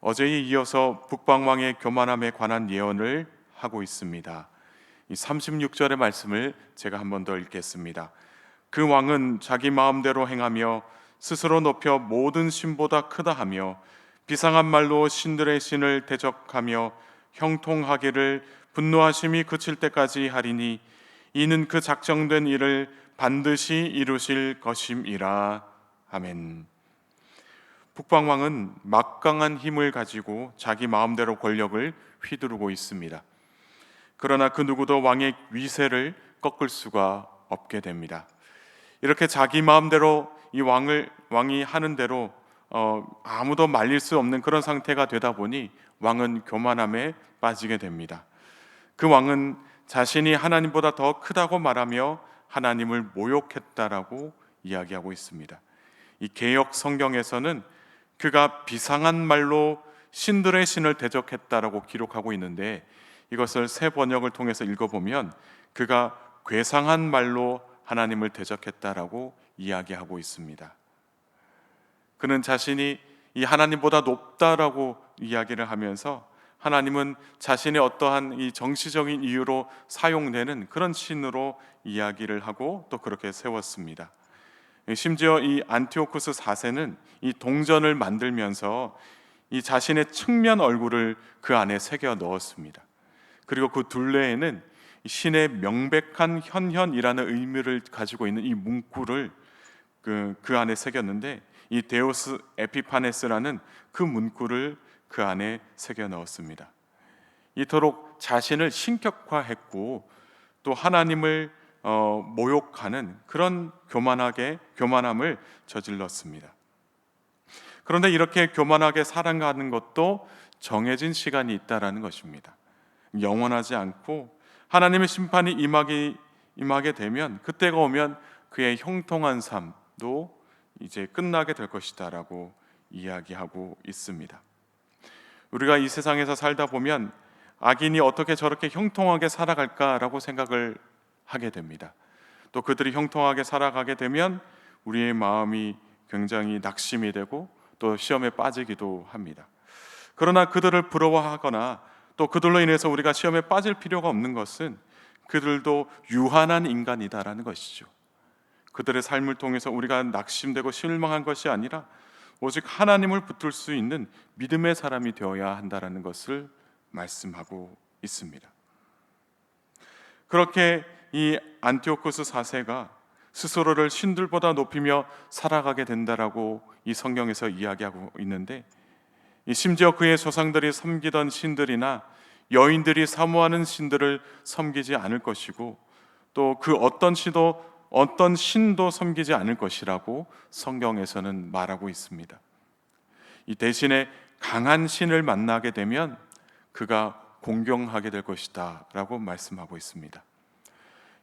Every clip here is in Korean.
어제에 이어서 북방왕의 교만함에 관한 예언을 하고 있습니다. 이 36절의 말씀을 제가 한 번 더 읽겠습니다. 그 왕은 자기 마음대로 행하며 스스로 높여 모든 신보다 크다 하며 비상한 말로 신들의 신을 대적하며 형통하기를 분노하심이 그칠 때까지 하리니 이는 그 작정된 일을 반드시 이루실 것임이라. 아멘. 북방왕은 막강한 힘을 가지고 자기 마음대로 권력을 휘두르고 있습니다. 그러나 그 누구도 왕의 위세를 꺾을 수가 없게 됩니다. 이렇게 자기 마음대로 이 왕이 하는 대로 아무도 말릴 수 없는 그런 상태가 되다 보니 왕은 교만함에 빠지게 됩니다. 그 왕은 자신이 하나님보다 더 크다고 말하며 하나님을 모욕했다라고 이야기하고 있습니다. 이 개역 성경에서는 그가 비상한 말로 신들의 신을 대적했다라고 기록하고 있는데, 이것을 새 번역을 통해서 읽어보면 그가 괴상한 말로 하나님을 대적했다라고 이야기하고 있습니다. 그는 자신이 이 하나님보다 높다라고 이야기를 하면서 하나님은 자신의 어떠한 이 정치적인 이유로 사용되는 그런 신으로 이야기를 하고 또 그렇게 세웠습니다. 심지어 이 안티오쿠스 4세는 이 동전을 만들면서 이 자신의 측면 얼굴을 그 안에 새겨 넣었습니다. 그리고 그 둘레에는 신의 명백한 현현이라는 의미를 가지고 있는 이 문구를 그 안에 새겼는데, 이 데우스 에피파네스라는 그 문구를 그 안에 새겨 넣었습니다. 이토록 자신을 신격화했고 또 하나님을 모욕하는 그런 교만함을 저질렀습니다. 그런데 이렇게 교만하게 살아가는 것도 정해진 시간이 있다라는 것입니다. 영원하지 않고 하나님의 심판이 임하게 되면, 그때가 오면 그의 형통한 삶도 이제 끝나게 될 것이다라고 이야기하고 있습니다. 우리가 이 세상에서 살다 보면 악인이 어떻게 저렇게 형통하게 살아갈까라고 생각을 하게 됩니다. 또 그들이 형통하게 살아가게 되면 우리의 마음이 굉장히 낙심이 되고 또 시험에 빠지기도 합니다. 그러나 그들을 부러워하거나 또 그들로 인해서 우리가 시험에 빠질 필요가 없는 것은 그들도 유한한 인간이다라는 것이죠. 그들의 삶을 통해서 우리가 낙심되고 실망한 것이 아니라 오직 하나님을 붙들 수 있는 믿음의 사람이 되어야 한다라는 것을 말씀하고 있습니다. 그렇게 이 안티오쿠스 4세가 스스로를 신들보다 높이며 살아가게 된다라고 이 성경에서 이야기하고 있는데, 심지어 그의 조상들이 섬기던 신들이나 여인들이 사모하는 신들을 섬기지 않을 것이고 또 그 어떤 신도 섬기지 않을 것이라고 성경에서는 말하고 있습니다. 이 대신에 강한 신을 만나게 되면 그가 공경하게 될 것이다 라고 말씀하고 있습니다.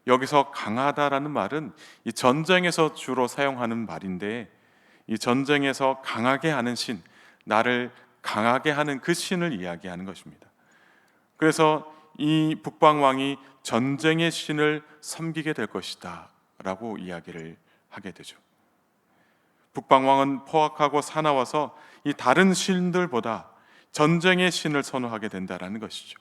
여기서 강하다라는 말은 이 전쟁에서 주로 사용하는 말인데, 이 전쟁에서 강하게 하는 신, 나를 강하게 하는 그 신을 이야기하는 것입니다. 그래서 이 북방왕이 전쟁의 신을 섬기게 될 것이다 라고 이야기를 하게 되죠. 북방왕은 포악하고 사나워서 이 다른 신들보다 전쟁의 신을 선호하게 된다라는 것이죠.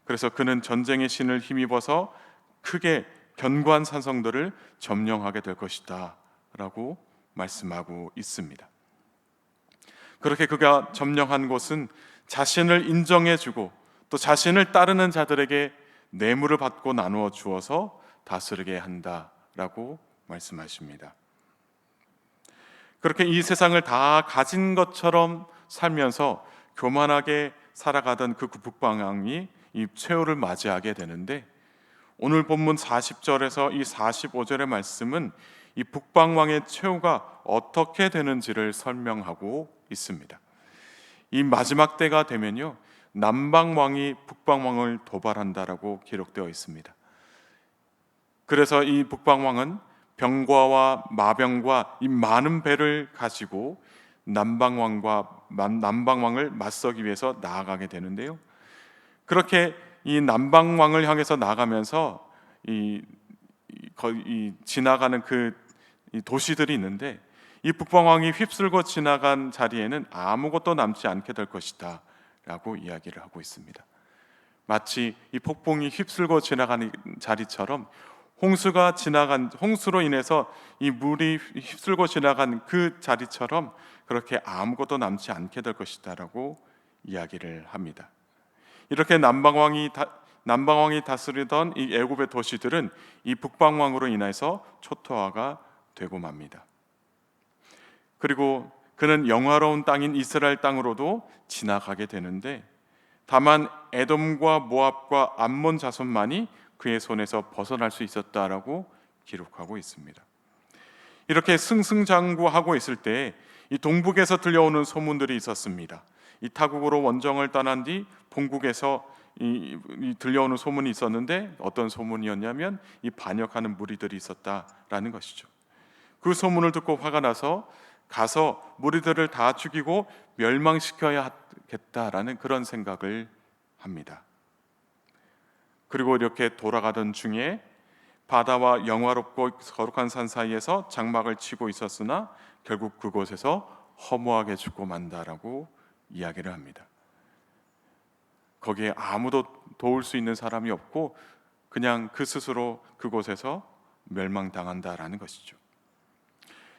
그래서 그는 전쟁의 신을 힘입어서 크게 견고한 산성들을 점령하게 될 것이다 라고 말씀하고 있습니다. 그렇게 그가 점령한 곳은 자신을 인정해주고 또 자신을 따르는 자들에게 뇌물을 받고 나누어 주어서 다스리게 한다라고 말씀하십니다. 그렇게 이 세상을 다 가진 것처럼 살면서 교만하게 살아가던 그 북방왕이 이 최후를 맞이하게 되는데, 오늘 본문 40절에서 이 45절의 말씀은 이 북방왕의 최후가 어떻게 되는지를 설명하고 있습니다. 이 마지막 때가 되면요, 남방왕이 북방왕을 도발한다라고 기록되어 있습니다. 그래서 이 북방왕은 병과와 마병과 이 많은 배를 가지고 남방왕을 맞서기 위해서 나아가게 되는데요. 그렇게 이 남방왕을 향해서 나가면서 이 지나가는 그 도시들이 있는데, 이 북방왕이 휩쓸고 지나간 자리에는 아무것도 남지 않게 될 것이다 라고 이야기를 하고 있습니다. 마치 이 폭풍이 휩쓸고 지나가는 자리처럼 홍수로 인해서 이 물이 휩쓸고 지나간 그 자리처럼 그렇게 아무것도 남지 않게 될 것이다라고 이야기를 합니다. 이렇게 남방왕이 다스리던 이 애굽의 도시들은 이 북방왕으로 인해서 초토화가 되고 맙니다. 그리고 그는 영화로운 땅인 이스라엘 땅으로도 지나가게 되는데, 다만 에돔과 모압과 암몬 자손만이 그의 손에서 벗어날 수 있었다라고 기록하고 있습니다. 이렇게 승승장구하고 있을 때 이 동북에서 들려오는 소문들이 있었습니다. 이 타국으로 원정을 떠난 뒤 본국에서 들려오는 소문이 있었는데, 어떤 소문이었냐면 이 반역하는 무리들이 있었다라는 것이죠. 그 소문을 듣고 화가 나서 가서 무리들을 다 죽이고 멸망시켜야겠다라는 그런 생각을 합니다. 그리고 이렇게 돌아가던 중에 바다와 영화롭고 거룩한 산 사이에서 장막을 치고 있었으나 결국 그곳에서 허무하게 죽고 만다라고 이야기를 합니다. 거기에 아무도 도울 수 있는 사람이 없고 그냥 그 스스로 그곳에서 멸망당한다라는 것이죠.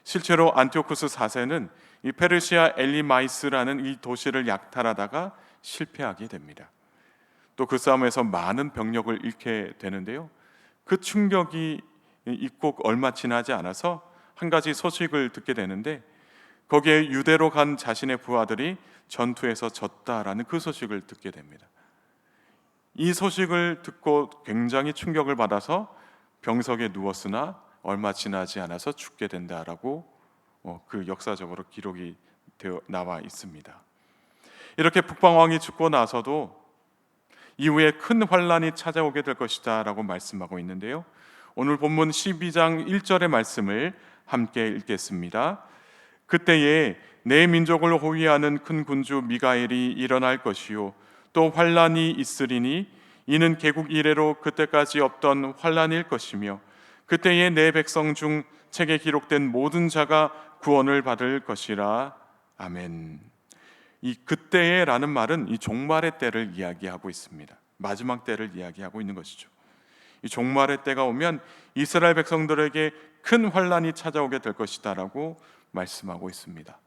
실제로 안티오쿠스 4세는 이 페르시아 엘리마이스라는 이 도시를 약탈하다가 실패하게 됩니다. 또 그 싸움에서 많은 병력을 잃게 되는데요, 그 충격이 있고 얼마 지나지 않아서 한 가지 소식을 듣게 되는데, 거기에 유대로 간 자신의 부하들이 전투에서 졌다라는 그 소식을 듣게 됩니다. 이 소식을 듣고 굉장히 충격을 받아서 병석에 누웠으나 얼마 지나지 않아서 죽게 된다라고 그 역사적으로 기록이 되어 나와 있습니다. 이렇게 북방왕이 죽고 나서도 이후에 큰 환란이 찾아오게 될 것이다 라고 말씀하고 있는데요, 오늘 본문 12장 1절의 말씀을 함께 읽겠습니다. 그때에 내 민족을 호위하는 큰 군주 미가엘이 일어날 것이요 또 환란이 있으리니 이는 개국 이래로 그때까지 없던 환란일 것이며 그때에 내 백성 중 책에 기록된 모든 자가 구원을 받을 것이라. 아멘. 이 그때에라는 말은 이 종말의 때를 이야기하고 있습니다. 마지막 때를 이야기하고 있는 것이죠. 이 종말의 때가 오면 이스라엘 백성들에게 큰 환란이 찾아오게 될 것이다라고 말씀하고 있습니다.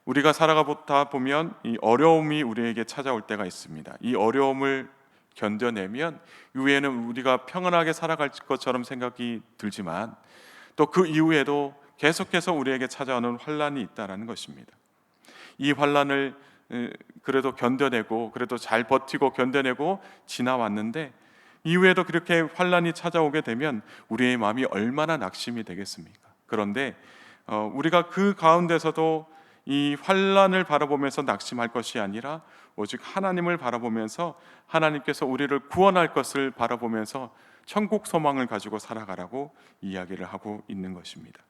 우리가 살아가다 보면 이 어려움이 우리에게 찾아올 때가 있습니다. 이 어려움을 견뎌내면 이후에는 우리가 평안하게 살아갈 것처럼 생각이 들지만 또 그 이후에도 계속해서 우리에게 찾아오는 환란이 있다라는 것입니다. 이 환란을 그래도 견뎌내고 그래도 잘 버티고 견뎌내고 지나왔는데 이후에도 그렇게 환란이 찾아오게 되면 우리의 마음이 얼마나 낙심이 되겠습니까? 그런데 우리가 그 가운데서도 이 환란을 바라보면서 낙심할 것이 아니라 오직 하나님을 바라보면서 하나님께서 우리를 구원할 것을 바라보면서 천국 소망을 가지고 살아가라고 이야기를 하고 있는 것입니다.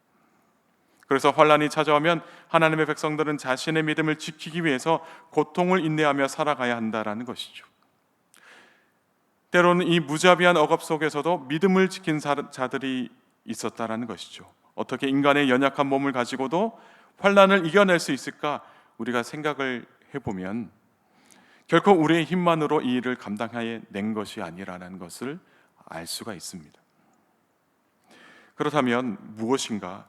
그래서 환란이 찾아오면 하나님의 백성들은 자신의 믿음을 지키기 위해서 고통을 인내하며 살아가야 한다라는 것이죠. 때로는 이 무자비한 억압 속에서도 믿음을 지킨 자들이 있었다라는 것이죠. 어떻게 인간의 연약한 몸을 가지고도 환란을 이겨낼 수 있을까? 우리가 생각을 해보면 결코 우리의 힘만으로 이 일을 감당해낸 것이 아니라는 것을 알 수가 있습니다. 그렇다면 무엇인가?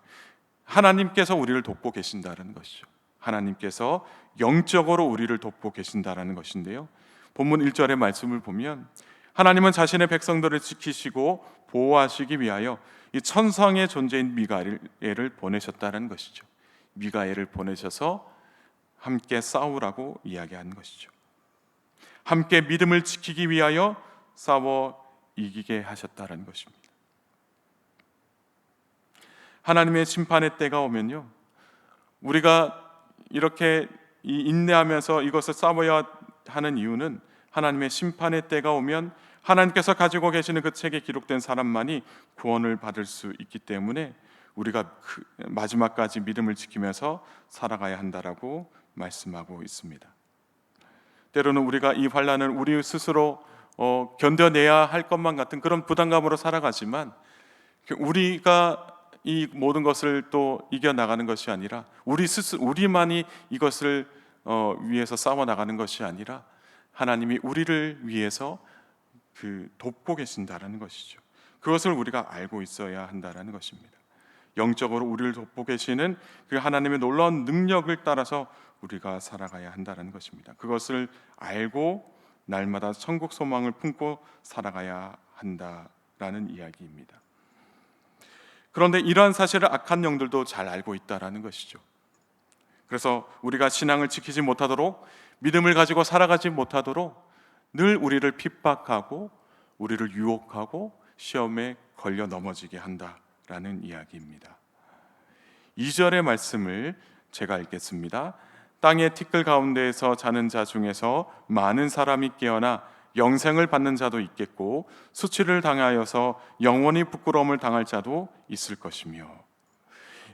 하나님께서 우리를 돕고 계신다는 것이죠. 하나님께서 영적으로 우리를 돕고 계신다는 것인데요, 본문 1절의 말씀을 보면 하나님은 자신의 백성들을 지키시고 보호하시기 위하여 이 천상의 존재인 미가엘을 보내셨다는 것이죠. 미가엘을 보내셔서 함께 싸우라고 이야기한 것이죠. 함께 믿음을 지키기 위하여 싸워 이기게 하셨다는 것입니다. 하나님의 심판의 때가 오면요, 우리가 이렇게 인내하면서 이것을 싸워야 하는 이유는 하나님의 심판의 때가 오면 하나님께서 가지고 계시는 그 책에 기록된 사람만이 구원을 받을 수 있기 때문에 우리가 마지막까지 믿음을 지키면서 살아가야 한다라고 말씀하고 있습니다. 때로는 우리가 이 환란을 우리 스스로 견뎌내야 할 것만 같은 그런 부담감으로 살아가지만 우리가 이 모든 것을 또 이겨 나가는 것이 아니라 우리만이 이것을 위해서 싸워 나가는 것이 아니라 하나님이 우리를 위해서 돕고 계신다라는 것이죠. 그것을 우리가 알고 있어야 한다라는 것입니다. 영적으로 우리를 돕고 계시는 그 하나님의 놀라운 능력을 따라서 우리가 살아가야 한다는 것입니다. 그것을 알고 날마다 천국 소망을 품고 살아가야 한다라는 이야기입니다. 그런데 이러한 사실을 악한 영들도 잘 알고 있다라는 것이죠. 그래서 우리가 신앙을 지키지 못하도록, 믿음을 가지고 살아가지 못하도록 늘 우리를 핍박하고 우리를 유혹하고 시험에 걸려 넘어지게 한다라는 이야기입니다. 2절의 말씀을 제가 읽겠습니다. 땅의 티끌 가운데에서 자는 자 중에서 많은 사람이 깨어나 영생을 받는 자도 있겠고 수치를 당하여서 영원히 부끄러움을 당할 자도 있을 것이며,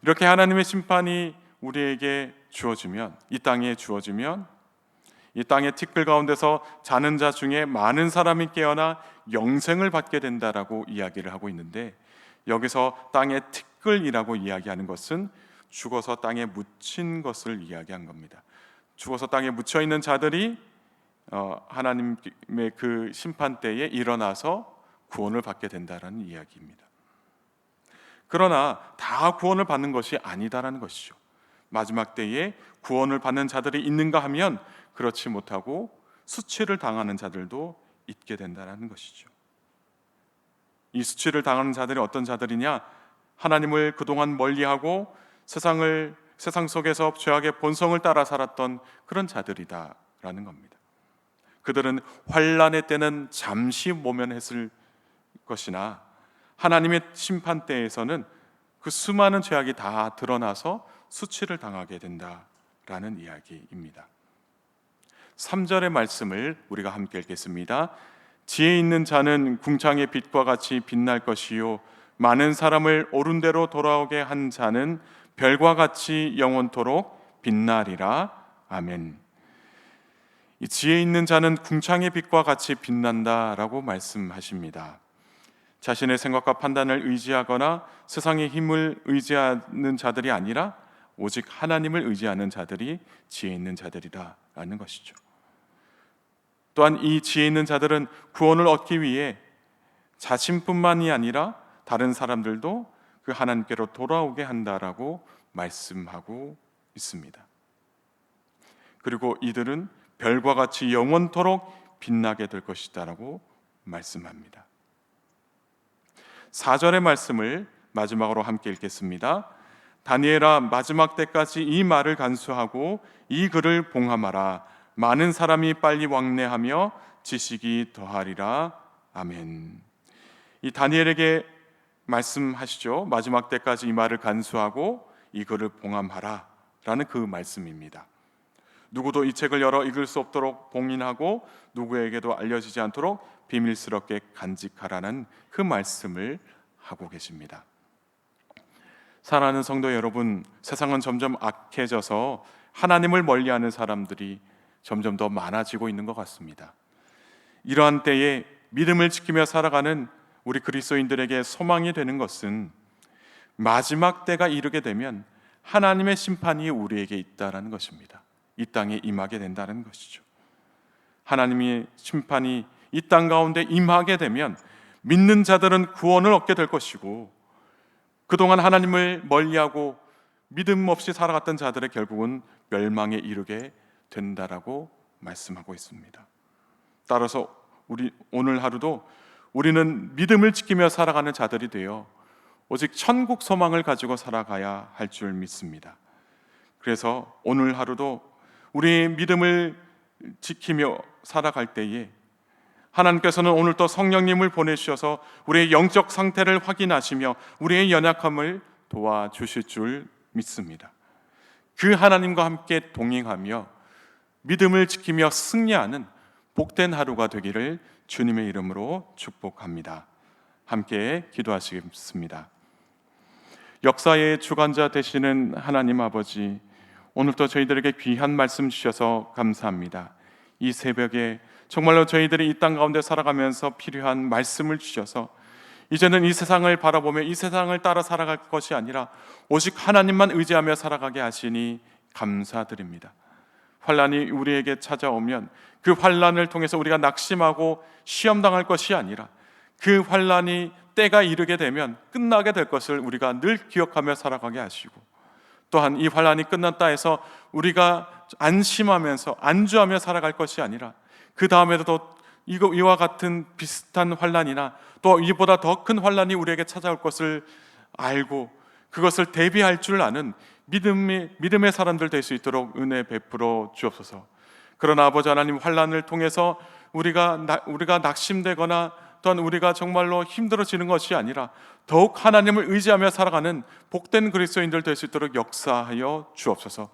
이렇게 하나님의 심판이 우리에게 주어지면, 이 땅에 주어지면, 이 땅의 티끌 가운데서 자는 자 중에 많은 사람이 깨어나 영생을 받게 된다라고 이야기를 하고 있는데, 여기서 땅의 티끌이라고 이야기하는 것은 죽어서 땅에 묻힌 것을 이야기한 겁니다. 죽어서 땅에 묻혀 있는 자들이 하나님의 그 심판 때에 일어나서 구원을 받게 된다라는 이야기입니다. 그러나 다 구원을 받는 것이 아니다라는 것이죠. 마지막 때에 구원을 받는 자들이 있는가 하면 그렇지 못하고 수치를 당하는 자들도 있게 된다는 것이죠. 이 수치를 당하는 자들이 어떤 자들이냐? 하나님을 그동안 멀리하고 세상 속에서 죄악의 본성을 따라 살았던 그런 자들이다라는 겁니다. 그들은 환난의 때는 잠시 모면했을 것이나 하나님의 심판 때에서는 그 수많은 죄악이 다 드러나서 수치를 당하게 된다라는 이야기입니다. 3절의 말씀을 우리가 함께 읽겠습니다. 지혜 있는 자는 궁창의 빛과 같이 빛날 것이요 많은 사람을 옳은 대로 돌아오게 한 자는 별과 같이 영원토록 빛나리라. 아멘. 이 지혜 있는 자는 궁창의 빛과 같이 빛난다라고 말씀하십니다. 자신의 생각과 판단을 의지하거나 세상의 힘을 의지하는 자들이 아니라 오직 하나님을 의지하는 자들이 지혜 있는 자들이라는 것이죠. 또한 이 지혜 있는 자들은 구원을 얻기 위해 자신뿐만이 아니라 다른 사람들도 그 하나님께로 돌아오게 한다라고 말씀하고 있습니다. 그리고 이들은 별과 같이 영원토록 빛나게 될 것이다라고 말씀합니다. 4절의 말씀을 마지막으로 함께 읽겠습니다. 다니엘아, 마지막 때까지 이 말을 간수하고 이 글을 봉함하라. 많은 사람이 빨리 왕래하며 지식이 더하리라. 아멘. 이 다니엘에게 말씀하시죠. 마지막 때까지 이 말을 간수하고 이 글을 봉함하라 라는 그 말씀입니다. 누구도 이 책을 열어 읽을 수 없도록 봉인하고 누구에게도 알려지지 않도록 비밀스럽게 간직하라는 그 말씀을 하고 계십니다. 사랑하는 성도 여러분, 세상은 점점 악해져서 하나님을 멀리하는 사람들이 점점 더 많아지고 있는 것 같습니다. 이러한 때에 믿음을 지키며 살아가는 우리 그리스도인들에게 소망이 되는 것은 마지막 때가 이르게 되면 하나님의 심판이 우리에게 있다라는 것입니다. 이 땅에 임하게 된다는 것이죠. 하나님의 심판이 이 땅 가운데 임하게 되면 믿는 자들은 구원을 얻게 될 것이고, 그동안 하나님을 멀리하고 믿음 없이 살아갔던 자들의 결국은 멸망에 이르게 된다라고 말씀하고 있습니다. 따라서 우리 오늘 하루도 우리는 믿음을 지키며 살아가는 자들이 되어 오직 천국 소망을 가지고 살아가야 할 줄 믿습니다. 그래서 오늘 하루도 우리의 믿음을 지키며 살아갈 때에 하나님께서는 오늘 또 성령님을 보내주셔서 우리의 영적 상태를 확인하시며 우리의 연약함을 도와주실 줄 믿습니다. 그 하나님과 함께 동행하며 믿음을 지키며 승리하는 복된 하루가 되기를 주님의 이름으로 축복합니다. 함께 기도하시겠습니다. 역사의 주관자 되시는 하나님 아버지, 오늘도 저희들에게 귀한 말씀 주셔서 감사합니다. 이 새벽에 정말로 저희들이 이 땅 가운데 살아가면서 필요한 말씀을 주셔서 이제는 이 세상을 바라보며 이 세상을 따라 살아갈 것이 아니라 오직 하나님만 의지하며 살아가게 하시니 감사드립니다. 환난이 우리에게 찾아오면 그 환난을 통해서 우리가 낙심하고 시험당할 것이 아니라 그 환난이 때가 이르게 되면 끝나게 될 것을 우리가 늘 기억하며 살아가게 하시고, 또한 이 환난이 끝났다 해서 우리가 안심하면서 안주하며 살아갈 것이 아니라 그 다음에도 이와 같은 비슷한 환난이나 또 이보다 더 큰 환난이 우리에게 찾아올 것을 알고 그것을 대비할 줄 아는 믿음의 사람들 될 수 있도록 은혜 베풀어 주옵소서. 그러나 아버지 하나님, 환난을 통해서 우리가 낙심되거나 또한 우리가 정말로 힘들어지는 것이 아니라 더욱 하나님을 의지하며 살아가는 복된 그리스도인들 될 수 있도록 역사하여 주옵소서.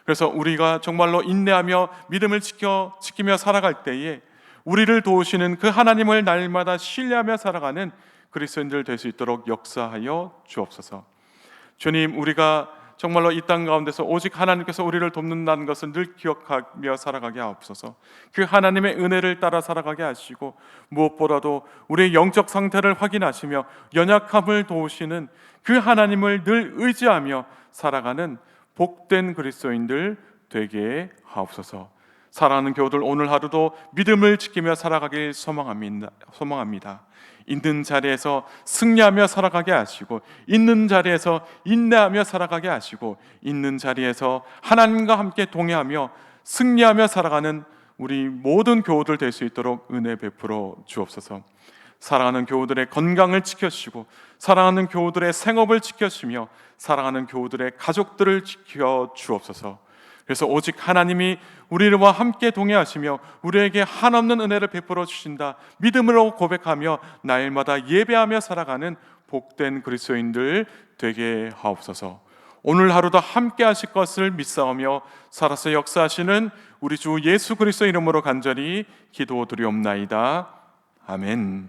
그래서 우리가 정말로 인내하며 믿음을 지키며 살아갈 때에 우리를 도우시는 그 하나님을 날마다 신뢰하며 살아가는 그리스도인들 될 수 있도록 역사하여 주옵소서. 주님, 우리가 정말로 이 땅 가운데서 오직 하나님께서 우리를 돕는다는 것을 늘 기억하며 살아가게 하옵소서. 그 하나님의 은혜를 따라 살아가게 하시고, 무엇보다도 우리의 영적 상태를 확인하시며 연약함을 도우시는 그 하나님을 늘 의지하며 살아가는 복된 그리스도인들 되게 하옵소서. 사랑하는 교우들, 오늘 하루도 믿음을 지키며 살아가길 소망합니다. 있는 자리에서 승리하며 살아가게 하시고, 있는 자리에서 인내하며 살아가게 하시고, 있는 자리에서 하나님과 함께 동행하며 승리하며 살아가는 우리 모든 교우들 될 수 있도록 은혜 베풀어 주옵소서. 사랑하는 교우들의 건강을 지켜주시고, 사랑하는 교우들의 생업을 지켜주시며, 사랑하는 교우들의 가족들을 지켜 주옵소서. 그래서 오직 하나님이 우리와 함께 동행하시며 우리에게 한없는 은혜를 베풀어 주신다 믿음으로 고백하며 날마다 예배하며 살아가는 복된 그리스도인들 되게 하옵소서. 오늘 하루도 함께 하실 것을 믿사오며 살아서 역사하시는 우리 주 예수 그리스도 이름으로 간절히 기도드리옵나이다. 아멘.